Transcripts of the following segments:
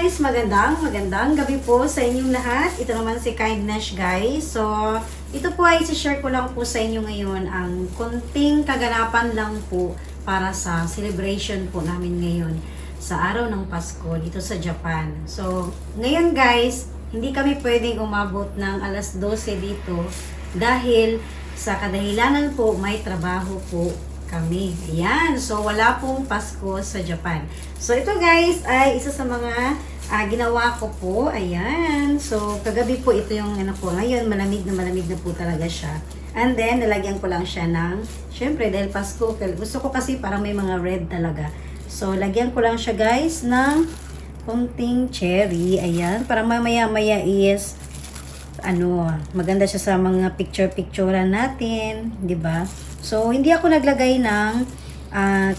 guys, magandang gabi po sa inyong lahat. Ito naman si Kindness guys. So, ito po ay i-share ko lang po sa inyo ngayon ang konting kaganapan lang po para sa celebration po namin ngayon sa araw ng Pasko dito sa Japan. So, ngayon guys, hindi kami pwedeng umabot ng alas 12 dito dahil sa kadahilanan po may trabaho po kami. Ayan. So, wala pong Pasko sa Japan. So, ito guys ay isa sa mga ginawa ko po. Ayan. So, kagabi po ito yung ano po. Ngayon, malamig na po talaga siya. And then, nalagyan ko lang siya ng, syempre, dahil Pasko, gusto ko kasi parang may mga red talaga. So, lagyan ko lang siya guys ng konting cherry. Ayan. Para mamaya-maya is maganda siya sa mga picture-picturean natin, 'di ba? So, hindi ako naglagay ng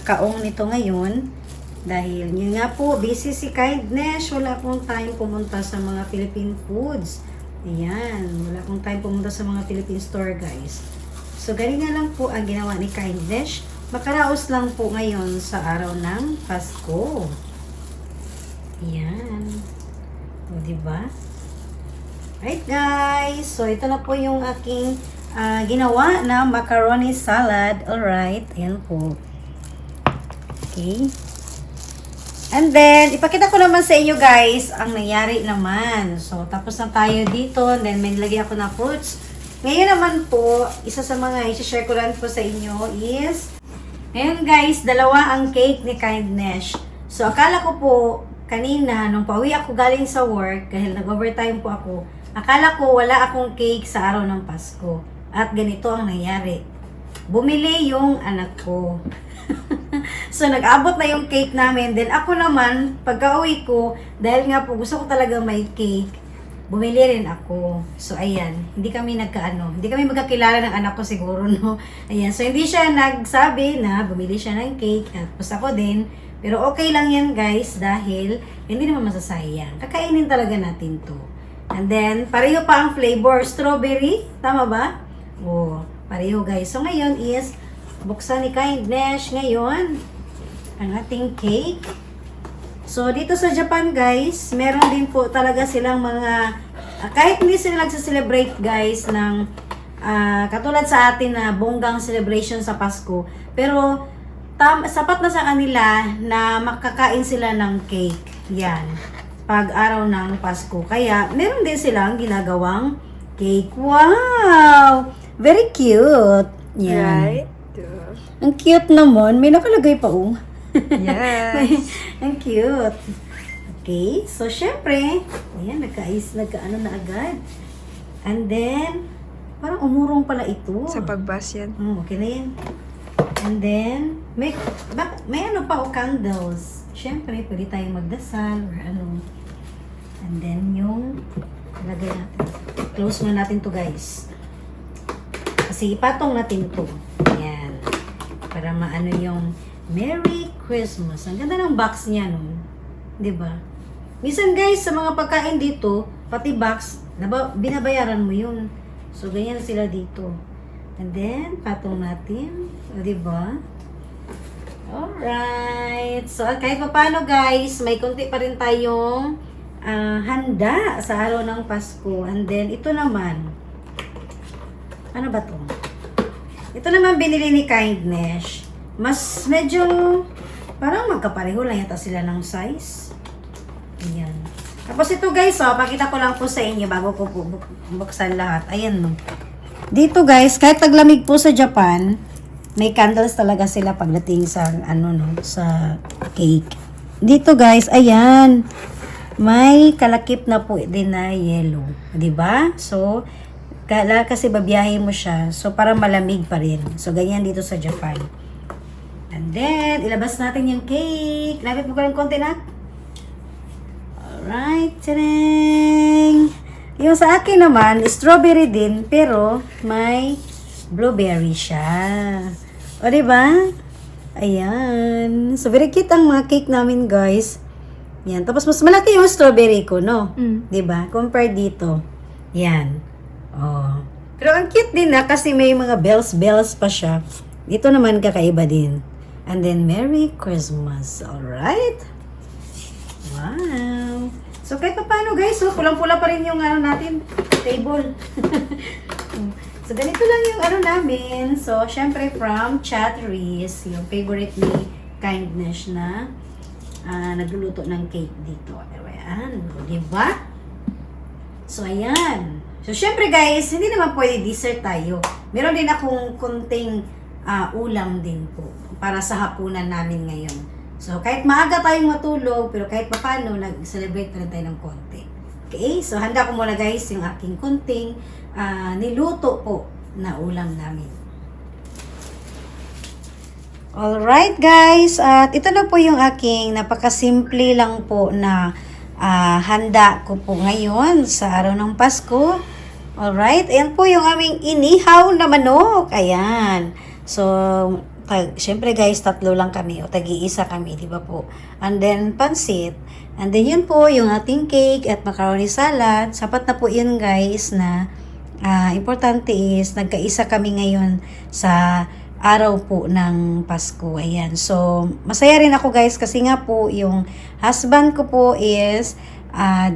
kaong nito ngayon dahil yun nga po, busy si Kindness, wala akong time pumunta sa mga Philippine foods. Ayan, wala akong time pumunta sa mga Philippine store, guys. So, ganyan lang po ang ginawa ni Kindness. Makaraos lang po ngayon sa araw ng Pasko. Ayan. O, diba? Right guys, so ito na po yung aking ginawa na macaroni salad. Alright, ayan po. Okay. And then, ipakita ko naman sa inyo guys ang nangyari naman. So, tapos na tayo dito. And then, may nilagay ako na fruits. Ngayon naman po, isa sa mga i-share ko lang po sa inyo is, ngayon guys, dalawa ang cake ni Kindness. So, akala ko po, kanina, nung pauwi ako galing sa work, dahil nag-overtime po ako, akala ko wala akong cake sa araw ng Pasko. At ganito ang nangyari. Bumili yung anak ko. So, nag-abot na yung cake namin. Then, ako naman, pagka-uwi ko, dahil nga po gusto ko talaga may cake, bumili rin ako. So, ayan. Hindi kami magkakilala ng anak ko siguro, no? Ayan. So, hindi siya nagsabi na bumili siya ng cake. At tapos ako din. Pero okay lang yan, guys, dahil hindi naman masasayang. Kakainin talaga natin to. And then, pareho pa ang flavor. Strawberry. Tama ba? Oh, pareho guys. So, ngayon is, buksan ni Kindness ngayon ang ating cake. So, dito sa Japan guys, meron din po talaga silang mga, kahit hindi sila nagsiselebrate guys ng, katulad sa atin na bonggang celebration sa Pasko. Pero, sapat na sa kanila na makakain sila ng cake. Yan. Pag araw ng Pasko. Kaya, meron din silang ginagawang cake. Wow! Very cute. Yan. Right? Ang cute naman. May nakalagay pa Yes. Ang cute. Okay. So, syempre, ayan, nagkaano na agad. And then, parang umurong pala ito. Sa pagbas yan. Okay na yan. And then, may ano pa candles. Syempre, pwede tayong magdasal or ano. And then, yung lagay natin. Close na natin to guys. Kasi ipatong natin to. Ayan. Para maano yung Merry Christmas. Ang ganda ng box niya, no? Diba? Minsan guys, sa mga pagkain dito, pati box, binabayaran mo yun. So, ganyan sila dito. And then, patong natin. O, diba? Alright. So, kahit pa paano guys, may konti pa rin tayong handa sa araw ng Pasko. And then, ito naman. Ano ba to? Ito naman binili ni Kindness. Mas medyo, parang magkapareho lang yata sila ng size. Ayan. Tapos ito guys, pakita ko lang po sa inyo bago ko po buksan lahat. Ayan no. Dito guys, kahit taglamig po sa Japan, may candles talaga sila pagdating sa sa cake. Dito guys, ayan. May kalakip na po din na yellow, 'di ba? So, kasi babiyahe mo siya, so para malamig pa rin. So ganyan dito sa Japan. And then, ilabas natin yung cake. Lapit mo ko ng konti na. Alright, tadang! Yung sa akin naman, strawberry din, pero may blueberry siya. O, diba? Ayan. So, very cute ang mga cake namin, guys. Yan. Tapos, mas malaki yung strawberry ko, no? Diba? Compare dito. Yan. Oh. Pero, ang cute din na kasi may mga bells pa siya. Dito naman kakaiba din. And then, Merry Christmas. Alright? Wow. So, kahit pa paano guys, so, pulang-pula pa rin yung ano natin, table. So, ganito lang yung ano namin. So, syempre from Chatteries, yung favorite ni Kindness na nagluluto ng cake dito. Ayan, diba? So, ayan. So, syempre guys, hindi naman pwede dessert tayo. Meron din akong kunting ulam din po para sa hapunan namin ngayon. So, kahit maaga tayong matulog, pero kahit paano, nag-celebrate rin tayo ng konti. Okay? So, handa ko muna guys yung aking kunting niluto po na ulam namin. Alright guys, at ito na po yung aking napakasimple lang po na handa ko po ngayon sa araw ng Pasko. Alright, ayan po yung aming inihaw na manok. Ayan. So, syempre guys, 3 lang kami o tagi-isa kami, di ba po? And then, pansit. And then, yun po yung ating cake at macaroni salad. Sapat na po yun guys na importante is nagkaisa kami ngayon sa araw po ng Pasko. Ayan. So, masaya rin ako guys kasi nga po yung husband ko po is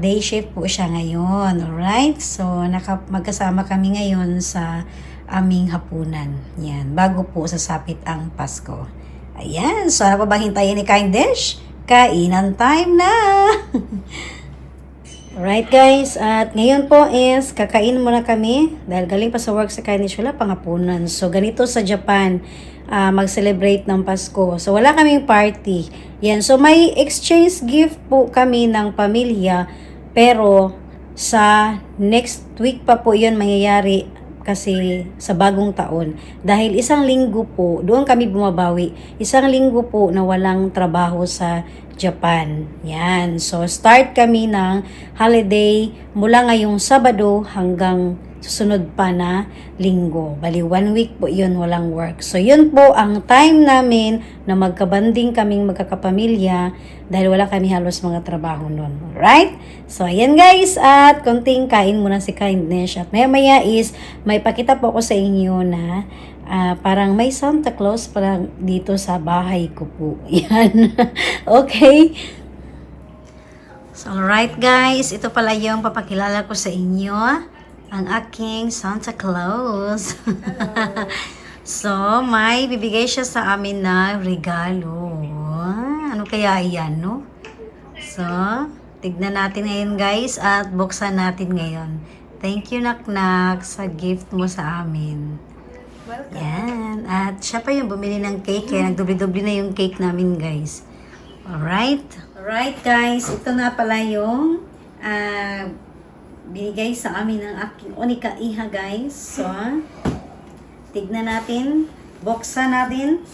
day shift po siya ngayon. Alright? So, magkasama kami ngayon sa aming hapunan. Yan. Bago po sasapit ang Pasko. Ayan. So, ano pa bang hintayin ni Kindness? Kainan time na! Alright guys, at ngayon po is kakain muna kami dahil galing pa sa work sa Kindness, wala pang hapunan. So ganito sa Japan, mag-celebrate ng Pasko. So wala kaming party. Yan, so may exchange gift po kami ng pamilya, pero sa next week pa po yun mangyayari kasi sa bagong taon. Dahil 1 linggo po, doon kami bumabawi. 1 linggo po na walang trabaho sa Japan. Yan. So, start kami ng holiday mula ngayong Sabado hanggang susunod pa na linggo. Bali, 1 week po yun walang work. So, yun po ang time namin na magkabanding kaming magkakapamilya dahil wala kami halos mga trabaho nun. Alright? So, ayan guys. At konting kain muna si Kindness. At maya-maya is may pakita po ako sa inyo na parang may Santa Claus parang dito sa bahay ko po. Yan. Okay. So, alright guys. Ito pala yung papakilala ko sa inyo. Ang aking Santa Claus. So, may bibigay siya sa amin na regalo. Ano kaya yan, no? So, tignan natin ngayon guys at buksan natin ngayon. Thank you, Naknak, sa gift mo sa amin. Welcome. Yan. At siya pa yung bumili ng cake. Kaya nagdubli-dubli na yung cake namin, guys. Alright. Alright, guys. Ito na pala yung binigay sa amin ng aking Onika Iha, guys. So, tignan natin. Buksan natin.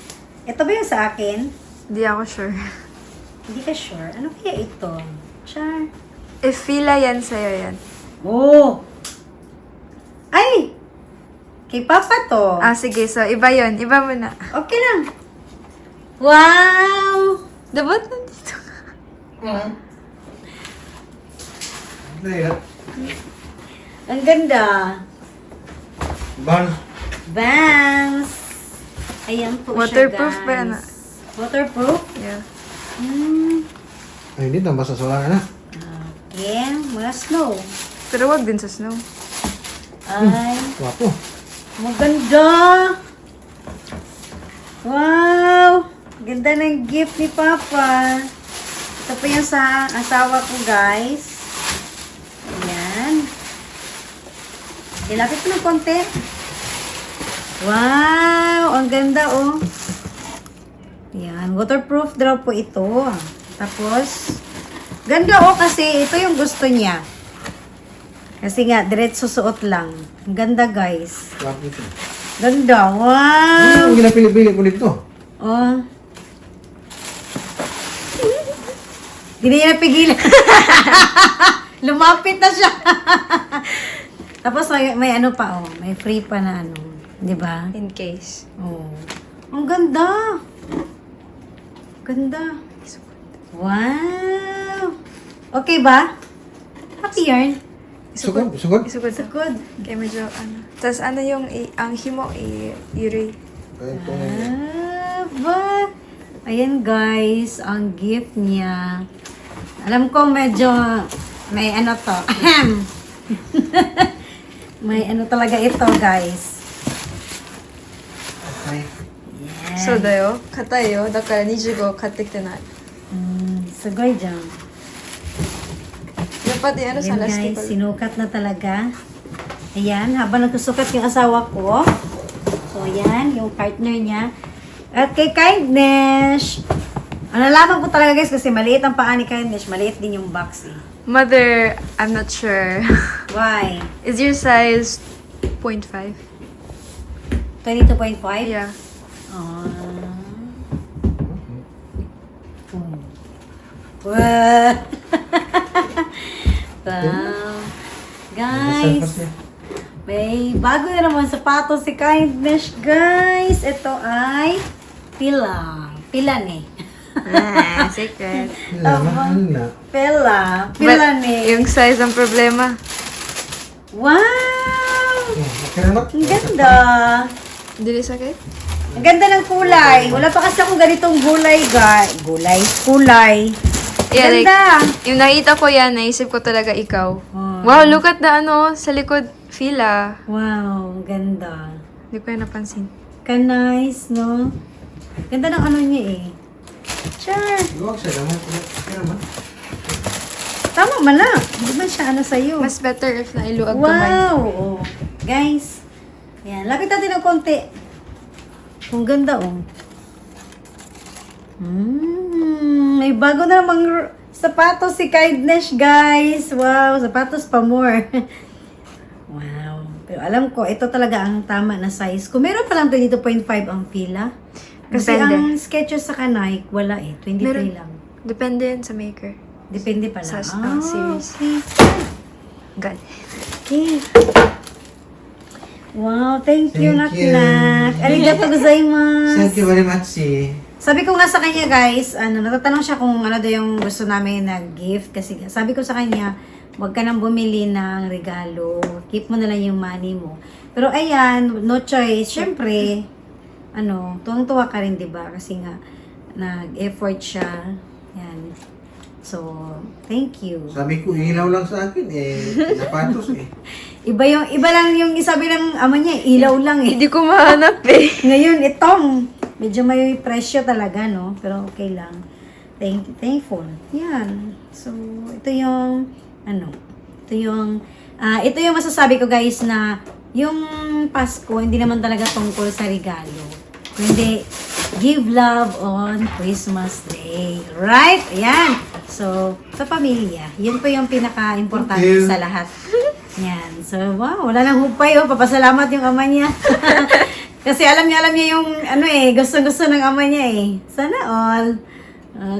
Ito ba yung sa akin? Hindi ako sure. Hindi ka sure. Ano kaya ito? Char. Fila yan sa'yo yan. Oh! Ay! Kay Papa to. Sige. So, iba yun. Iba mo na. Okay lang. Wow! Dapat nandito. Ang ganda. Ban. Vans. Ayan po Waterproof siya, ba yan? guys. Waterproof? Yeah. Ay, hindi. Nabasa sa wala na. Okay. Mga snow. Pero wag din sa snow. Ay. Wapo. Maganda. Wow. Ganda ng gift ni Papa. Ito po yung sa asawa ko, guys. Ayan. Ilapit ko ng konti. Wow. Ang ganda, oh. Ayan. Waterproof daw po ito. Tapos, ganda, oh, kasi ito yung gusto niya. Kasi nga, diretso suot lang. Ang ganda, guys. Wapo ito. Ganda. Wow. Ano yung ginapili-pili ko dito? Oh. Hindi niya napigilan. Lumapit na siya. Tapos may ano pa, oh. May free pa na ano. Di ba? In case. Oh. Ang ganda. Ganda. Wow. Okay ba? Happy yarn? Sugod? Sugod? Isugod So na. good. Kaya medyo ano. Tapos ano yung, ang himo, i-uri. Ito na Ba? Ayan guys, ang gift niya. Alam ko medyo may ano to. May ano talaga ito, guys. Okay. Yeah. そうだよ。硬いよ。だから25買ってきてない。Sugoi dyan. Dapat ano Ayan, sana guys, sticker. sinukat na talaga. Ayan, habang nagsusukat yung asawa ko. So, ayan, yung partner niya. At kay Kindness, nalaman ko talaga guys kasi maliit ang paa ni Kindness, maliit din yung box eh. Mother, I'm not sure. Why? Is your size 0.5? 22.5? Yeah. Ah. Wow. Wow. Guys, may bago na naman sapatos si Kindness, guys. Ito ay pila. Pila ni. Secret. Laman na. Pila. But, Pila ni. yung size ang problema. Wow! Okay naman. Ang ganda. Dili sakit? Ang ganda ng kulay. Wala pa kasi akong ganitong gulay, guys. Kulay. Yeah, like, Ganda. yung nakita ko yan, naisip ko talaga ikaw. Oh. Wow, look at the ano, sa likod, fila. Wow, ang ganda. Hindi ko yan napansin. Ka-nice, no? Ganda ng ano niya eh. Sure. Huwag siya naman. Okay naman. Tama man lang. Hindi man siya ano sa'yo. Mas better if nailuag kamay. Wow! Oh. Guys. Yan. Lapit natin ng konti. Ang ganda, oh. May bago na namang sapatos si Kindness, guys. Wow, sapatos pa more. Wow. Pero alam ko, ito talaga ang tama na size. Kung meron pa lang 22.5 ang fila. Kasi Depende. ang Skechers sa Nike, wala eh. 23 Meron. lang. Depende yan sa maker. Depende pala. Sa series. Okay. Gan. Okay. Wow, thank you, Thank you. Naknak. Arigato gozaimasu. Thank you very much, si. Sabi ko nga sa kanya, guys, natatanong siya kung ano daw yung gusto namin na gift. Kasi sabi ko sa kanya, huwag ka nang bumili ng regalo. Keep mo na lang yung money mo. Pero ayan, no choice. Siyempre, tuwang-tuwa ka rin, di ba? Kasi nga, nag-effort siya. Yan. So, thank you. Sabi ko, ilaw lang sa akin, sapatos eh. Iba lang yung sabi ng ama niya, ilaw lang eh. Hindi ko mahanap eh. Ngayon, itong, medyo may presyo talaga, no? Pero okay lang. Thankful. Yan. So, ito yung masasabi ko guys na yung Pasko, hindi naman talaga tungkol sa regalo. Kundi, give love on Christmas Day. Right? Ayan. So, sa pamilya. Yun po yung pinaka-importante Thank you. sa lahat. Yan. So, wow. Wala nang hupay. Oh. Papasalamat yung ama niya. Kasi alam niya yung gusto-gusto ng ama niya eh. Sana all.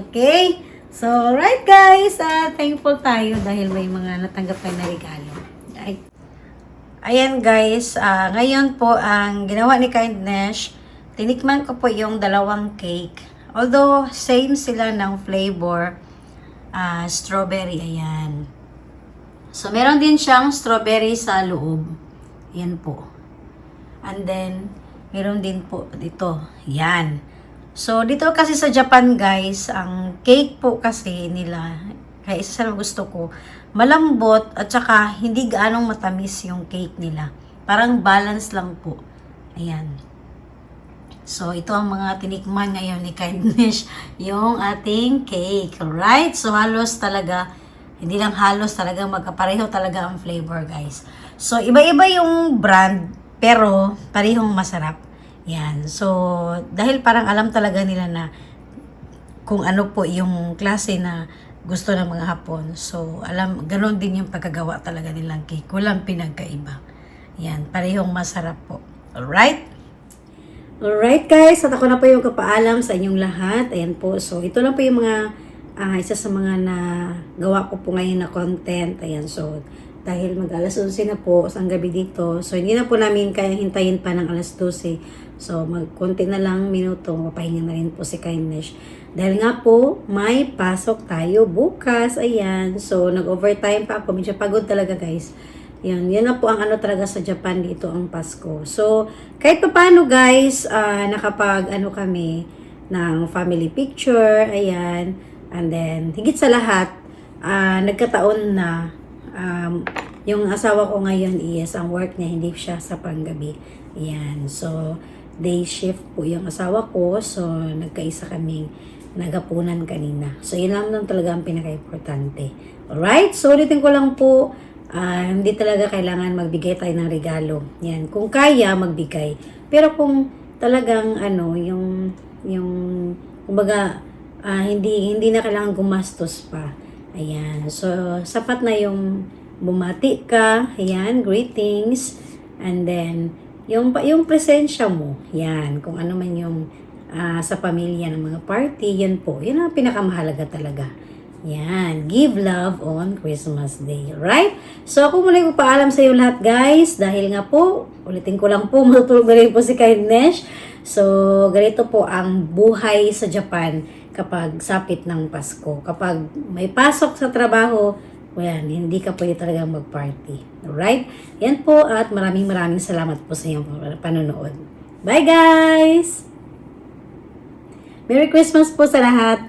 Okay. So, right guys. Thankful tayo dahil may mga natanggap tayo na regalo. Right. Ayan guys. Ngayon po, ang ginawa ni Kindness, tinikman ko po yung dalawang cake. Although, same sila ng flavor. Strawberry. Ayan. So, meron din siyang strawberry sa loob. Ayan po. And then, meron din po dito. Yan. So, dito kasi sa Japan, guys, ang cake po kasi nila, kaya isa sa gusto ko, malambot at saka hindi gaanong matamis yung cake nila. Parang balance lang po. Ayan. So, ito ang mga tinikman ngayon ni Kindness, yung ating cake. Right? So, halos talaga, hindi lang halos talaga, magkapareho talaga ang flavor, guys. So, iba-iba yung brand, pero parehong masarap. Yan. So, dahil parang alam talaga nila na kung ano po yung klase na gusto ng mga Hapon. So, ganoon din yung pagkagawa talaga nilang cake. Walang pinagkaiba. Yan. Parehong masarap po. Alright? Alright guys, at ako na po yung kapaalam sa inyong lahat. Ayan po. So, ito lang po yung mga isa sa mga nagawa ko po ngayon na content. Ayan. So, dahil mag-alas 11 na po ang gabi dito. So, hindi na po namin kaya hintayin pa ng alas 12. So, magkonti na lang minuto. Mapahinga na rin po si Kindness. Dahil nga po, may pasok tayo bukas. Ayan. So, nag-overtime pa ako. Medyo pagod talaga guys. Yan na po ang talaga sa Japan dito ang Pasko. So, kahit pa paano guys, nakapag kami ng family picture, ayan. And then, higit sa lahat, nagkataon na yung asawa ko ngayon is ang work niya hindi siya sa panggabi. Yan. So, day shift po yung asawa ko. So, nagkaisa kaming nagapunan kanina. So, yun lang talaga ang pinaka-importante. Alright? So, ulitin ko lang po, hindi talaga kailangan magbigay tayo ng regalo. Yan. Kung kaya, magbigay. Pero kung talagang, kumbaga, hindi na kailangan gumastos pa. Ayan. So, sapat na yung bumati ka. Ayan. Greetings. And then, yung presensya mo. Yan. Kung ano man yung sa pamilya ng mga party, yun po. Yun ang pinakamahalaga talaga. Yan. Give love on Christmas Day. Right? So, ako muna yung paalam sa iyo lahat, guys. Dahil nga po, ulitin ko lang po, matulog na rin po si Kindness. So, ganito po ang buhay sa Japan kapag sapit ng Pasko. Kapag may pasok sa trabaho, hindi ka pwede talaga mag-party. Alright? Yan po at maraming salamat po sa iyong panonood. Bye, guys! Merry Christmas po sa lahat!